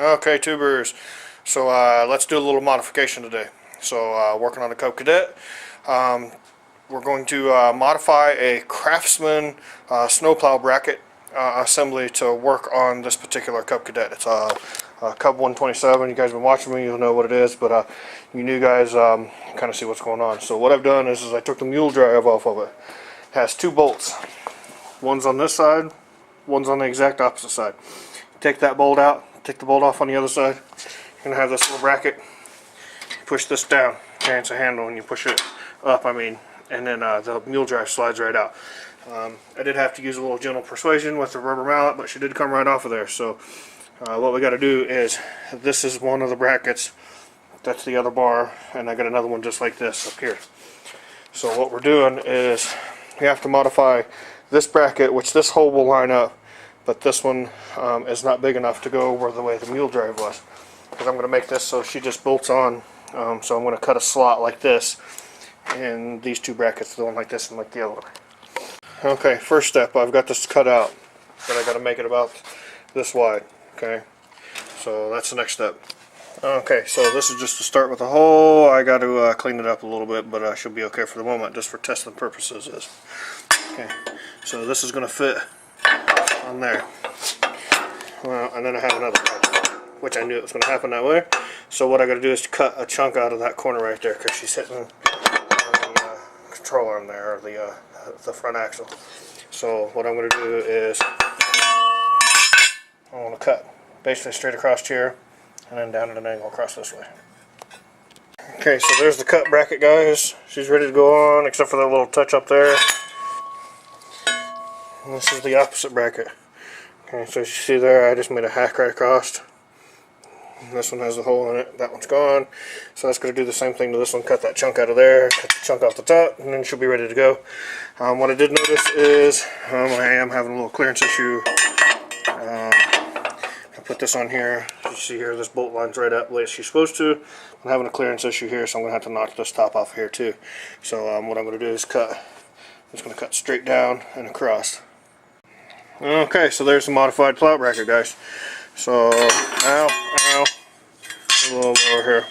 Okay, tubers. So let's do a little modification today. So working on a Cub Cadet. We're going to modify a Craftsman snowplow bracket assembly to work on this particular Cub Cadet. It's a Cub 127. You guys have been watching me, you'll know what it is, but you new guys kind of see what's going on. So what I've done is I took the mule drive off of it. It has two bolts. One's on this side, one's on the exact opposite side. Take that bolt out, take the bolt off on the other sid. You're going to have this little bracket. Push this down. Okay, it's a handle and you push it up, and then the mule drive slides right out. I did have to use a little gentle persuasion with the rubber mallet, but she did come right off of there. So what we got to do is, this is one of the brackets, that's the other bar, and I got another one just like this up here. So what we're doing is we have to modify this bracket, which this hole will line up, but this one is not big enough to go over the way the mule drive was, because I'm going to make this so she just bolts on. So I'm going to cut a slot like this, and these two brackets, the one like this and like the other one. Okay, first step, I've got this cut out, but I got to make it about this wide. Okay, so that's the next step. Okay, so this is just to start with the hole. I got to clean it up a little bit, but I should be okay for the moment, just for testing purposes. Okay, so this is going to fit on there. Well, and then I have another part, which I knew it was going to happen that way. So what I got to do is cut a chunk out of that corner right there, because she's hitting on the control arm there, or the front axle. So what I'm going to do is I want to cut basically straight across here, and then down at an angle across this way. Okay, so there's the cut bracket, guys. She's ready to go on, except for that little touch up there. And this is the opposite bracket. Okay, so as you see there, I just made a hack right across. And this one has a hole in it. That one's gone. So that's going to do the same thing to this one. Cut that chunk out of there, cut the chunk off the top, and then she'll be ready to go. What I did notice is I am having a little clearance issue. I put this on here. You see here, this bolt lines right up the way she's supposed to. I'm having a clearance issue here, so I'm going to have to knock this top off here too. So what I'm going to do is cut. I'm just going to cut straight down and across. Okay, so there's the modified plow bracket, guys. So, ow, a little lower here.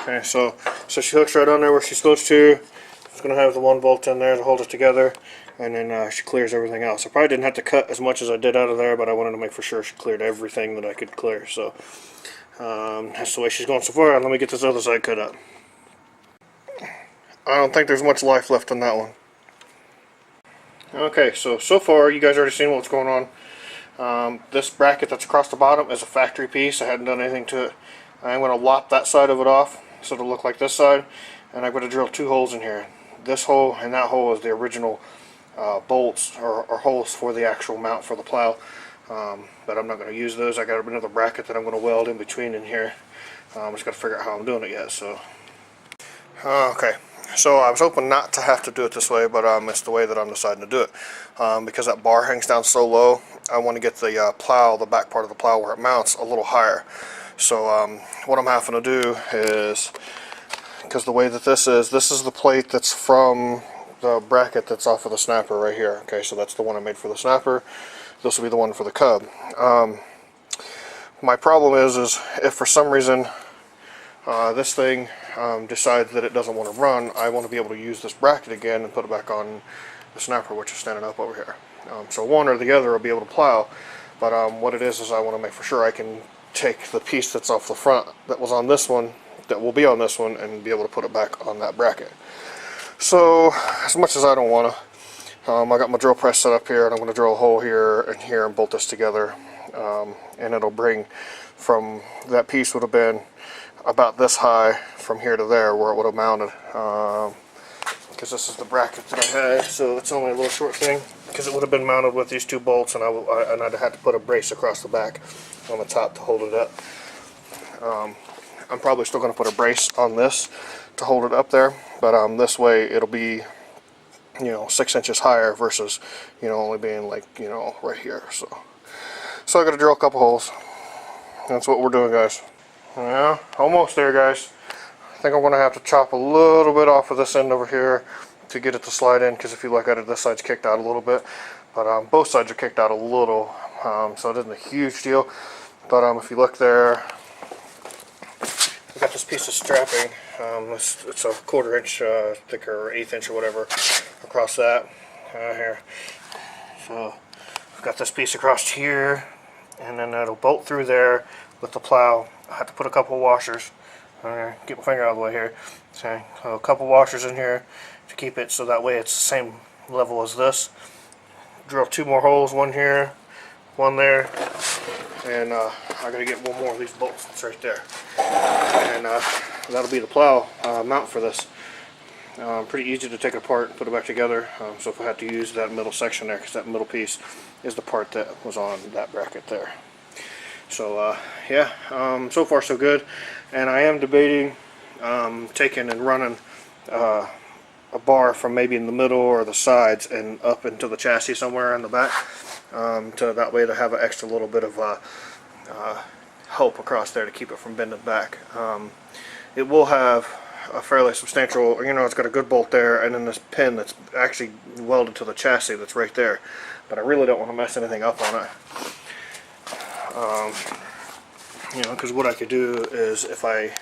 Okay, so she hooks right on there where she's supposed to. It's going to have the one bolt in there to hold it together, and then she clears everything else. I probably didn't have to cut as much as I did out of there, but I wanted to make for sure she cleared everything that I could clear. So that's the way she's going so far. Let me get this other side cut up. I don't think there's much life left on that one. Okay, so far you guys already seen what's going on. This bracket that's across the bottom is a factory piece. I hadn't done anything to it. I'm going to lop that side of it off so it'll look like this side, and I'm going to drill two holes in here. This hole and that hole is the original bolts or holes for the actual mount for the plow, but I'm not going to use those. I got another bracket that I'm going to weld in between in here. I'm just got to figure out how I'm doing it yet. So okay. So I was hoping not to have to do it this way, but it's the way that I'm deciding to do it. Because that bar hangs down so low, I want to get the plow, the back part of the plow where it mounts, a little higher. So what I'm having to do is, because the way that this is the plate that's from the bracket that's off of the snapper right here. Okay, so that's the one I made for the snapper. This will be the one for the Cub. My problem is if for some reason this thing decides that it doesn't want to run, I want to be able to use this bracket again and put it back on the snapper, which is standing up over here. So one or the other will be able to plow, but what it is I want to make for sure I can take the piece that's off the front that was on this one, that will be on this one, and be able to put it back on that bracket. So as much as I don't want to, I got my drill press set up here, and I'm going to drill a hole here and bolt this together, and it'll bring from that piece would have been about this high from here to there where it would have mounted, because this is the bracket that I had, so it's only a little short thing, because it would have been mounted with these two bolts, and I'd had to put a brace across the back on the top to hold it up. I'm probably still going to put a brace on this to hold it up there, but this way it'll be 6 inches higher versus only being like right here. So I got to drill a couple holes. That's what we're doing, guys. Yeah, almost there, guys. I think I'm going to have to chop a little bit off of this end over here to get it to slide in, because if you look at it, this side's kicked out a little bit, but both sides are kicked out a little, so it isn't a huge deal. But if you look there, we got this piece of strapping. It's a 1/4 inch thicker, or 1/8 inch or whatever, across that here. So I've got this piece across here, and then that'll bolt through there with the plow. I have to put a couple of washers. Get my finger out of the way here. So a couple washers in here to keep it so that way it's the same level as this. Drill 2 more holes, one here, one there, and I gotta get one more of these bolts. It's right there, and that'll be the plow mount for this. Pretty easy to take it apart and put it back together. So if I had to use that middle section there, because that middle piece is the part that was on that bracket there. So yeah, so far so good. And I am debating taking and running a bar from maybe in the middle or the sides and up into the chassis somewhere in the back, to that way to have an extra little bit of help across there to keep it from bending back. It will have a fairly substantial, it's got a good bolt there, and then this pin that's actually welded to the chassis that's right there, but I really don't want to mess anything up on it. Because what I could do is, if I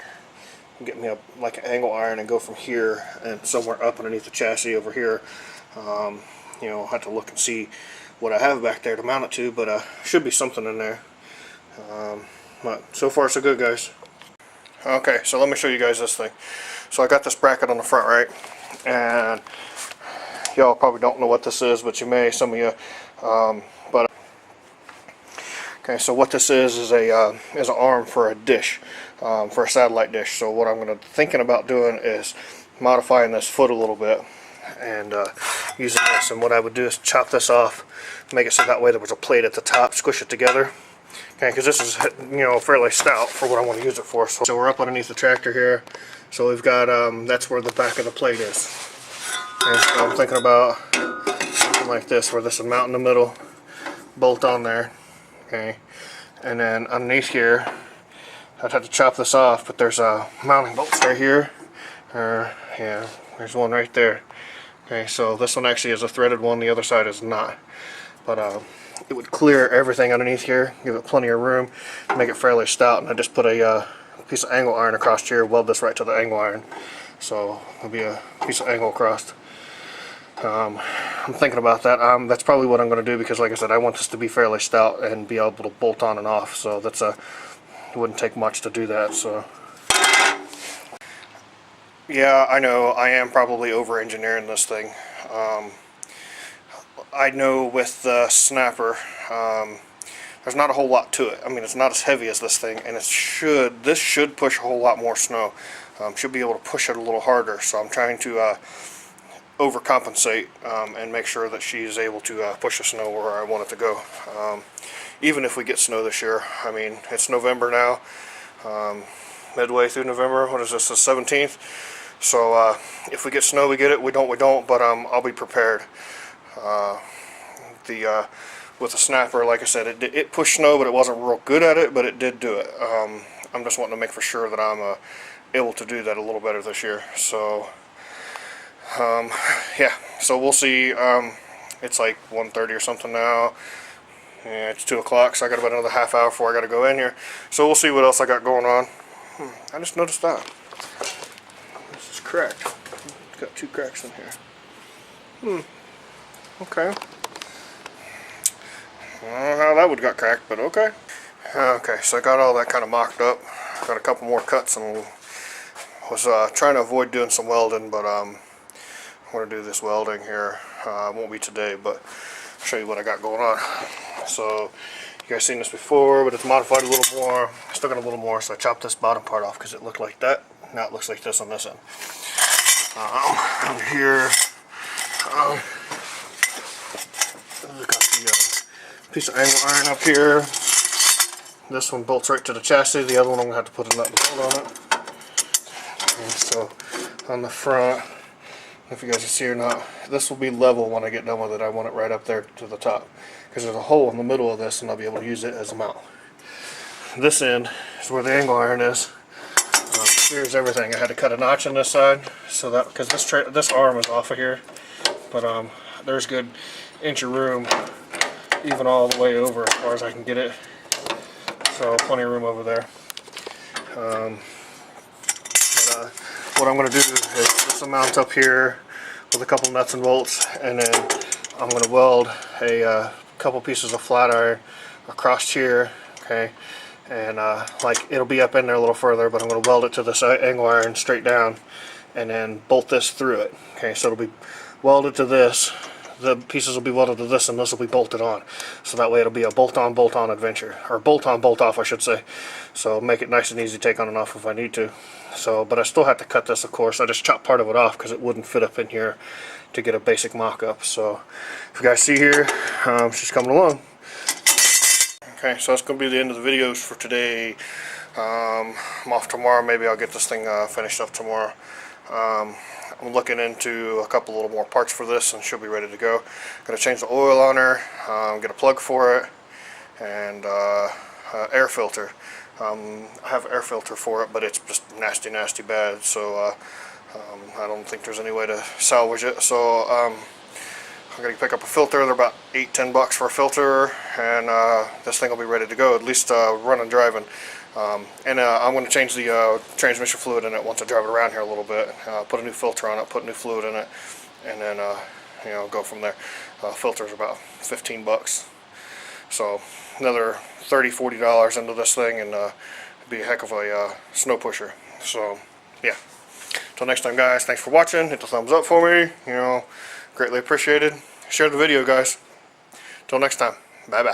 get me like an angle iron and go from here and somewhere up underneath the chassis over here, I'll have to look and see what I have back there to mount it to, but should be something in there. But so far so good, guys. Okay, so let me show you guys this thing. So I got this bracket on the front, right? And y'all probably don't know what this is, but you may, some of you. Okay, so what this is an arm for a dish, for a satellite dish. So what I'm thinking about doing is modifying this foot a little bit and using this. And what I would do is chop this off, make it so that way there was a plate at the top, squish it together. Okay, because this is fairly stout for what I want to use it for. So we're up underneath the tractor here. So we've got that's where the back of the plate is. Okay, so I'm thinking about something like this, where this would mount in the middle, bolt on there. Okay, and then underneath here, I'd have to chop this off, but there's a mounting bolts right here. Yeah, there's one right there. Okay, so this one actually is a threaded one, the other side is not. But it would clear everything underneath here, give it plenty of room, make it fairly stout. And I just put a piece of angle iron across here, weld this right to the angle iron. So it'll be a piece of angle across. I'm thinking about that. That's probably what I'm going to do, because like I said, I want this to be fairly stout and be able to bolt on and off. So that's it wouldn't take much to do that. So yeah, I know I am probably over engineering this thing. I know with the snapper, there's not a whole lot to it. I mean, it's not as heavy as this thing, and this should push a whole lot more snow. Should be able to push it a little harder. So I'm trying to overcompensate and make sure that she's able to push the snow where I want it to go. Even if we get snow this year. I mean, it's November now, midway through November. What is this, the 17th? So if we get snow, we get it. We don't, but I'll be prepared. With the snapper, like I said, it pushed snow, but it wasn't real good at it, but it did do it. I'm just wanting to make for sure that I'm able to do that a little better this year. So yeah, so we'll see. It's like 1:30 or something now. Yeah, it's 2 o'clock, so I got about another half hour before I got to go in here. So we'll see what else I got going on. I just noticed that this is cracked. It's got 2 cracks in here. Okay. I don't know how that would got cracked, but okay. Okay, so I got all that kind of mocked up. Got a couple more cuts, and was trying to avoid doing some welding, but I'm going to do this welding here. It won't be today, but I'll show you what I got going on. So you guys seen this before, but it's modified a little more. I still got a little more, so I chopped this bottom part off because it looked like that. Now it looks like this on this end. Under here, I've got the piece of angle iron up here. This one bolts right to the chassis. The other one I'm going to have to put a nut and bolt on it. And so on the front, if you guys can see or not, this will be level when I get done with it. I want it right up there to the top, because there's a hole in the middle of this, and I'll be able to use it as a mount. This end is where the angle iron is. Here's everything. I had to cut a notch on this side, so that, because this arm is off of here, but there's a good inch of room, even all the way over as far as I can get it. so plenty of room over there. What I'm going to do is just mount up here with a couple nuts and bolts, and then I'm going to weld a couple pieces of flat iron across here, okay, and like it'll be up in there a little further, but I'm going to weld it to this angle iron straight down, and then bolt this through it. Okay, so it'll be welded to this. The pieces will be welded to this, and this will be bolted on. So that way it'll be a bolt-on, bolt-on adventure. Or bolt-on, bolt-off, I should say. So make it nice and easy to take on and off if I need to. So, but I still have to cut this, of course. I just chopped part of it off because it wouldn't fit up in here to get a basic mock-up. So, if you guys see here, she's coming along. Okay, so that's going to be the end of the videos for today. I'm off tomorrow. Maybe I'll get this thing finished up tomorrow. I'm looking into a couple little more parts for this, and she'll be ready to go. Gonna change the oil on her, get a plug for it, and air filter. I have an air filter for it, but it's just nasty bad, so I don't think there's any way to salvage it. So I'm gonna pick up a filter. They're about $8-10 for a filter, and this thing will be ready to go, at least running driving. And I'm going to change the transmission fluid in it once I drive it around here a little bit. Put a new filter on it, put new fluid in it, and then you know, go from there. Filter's about $15, so another $30-40 into this thing, and it'd be a heck of a snow pusher. So yeah, until next time, guys, thanks for watching. Hit the thumbs up for me, you know, greatly appreciated. Share the video, guys. Till next time, bye bye.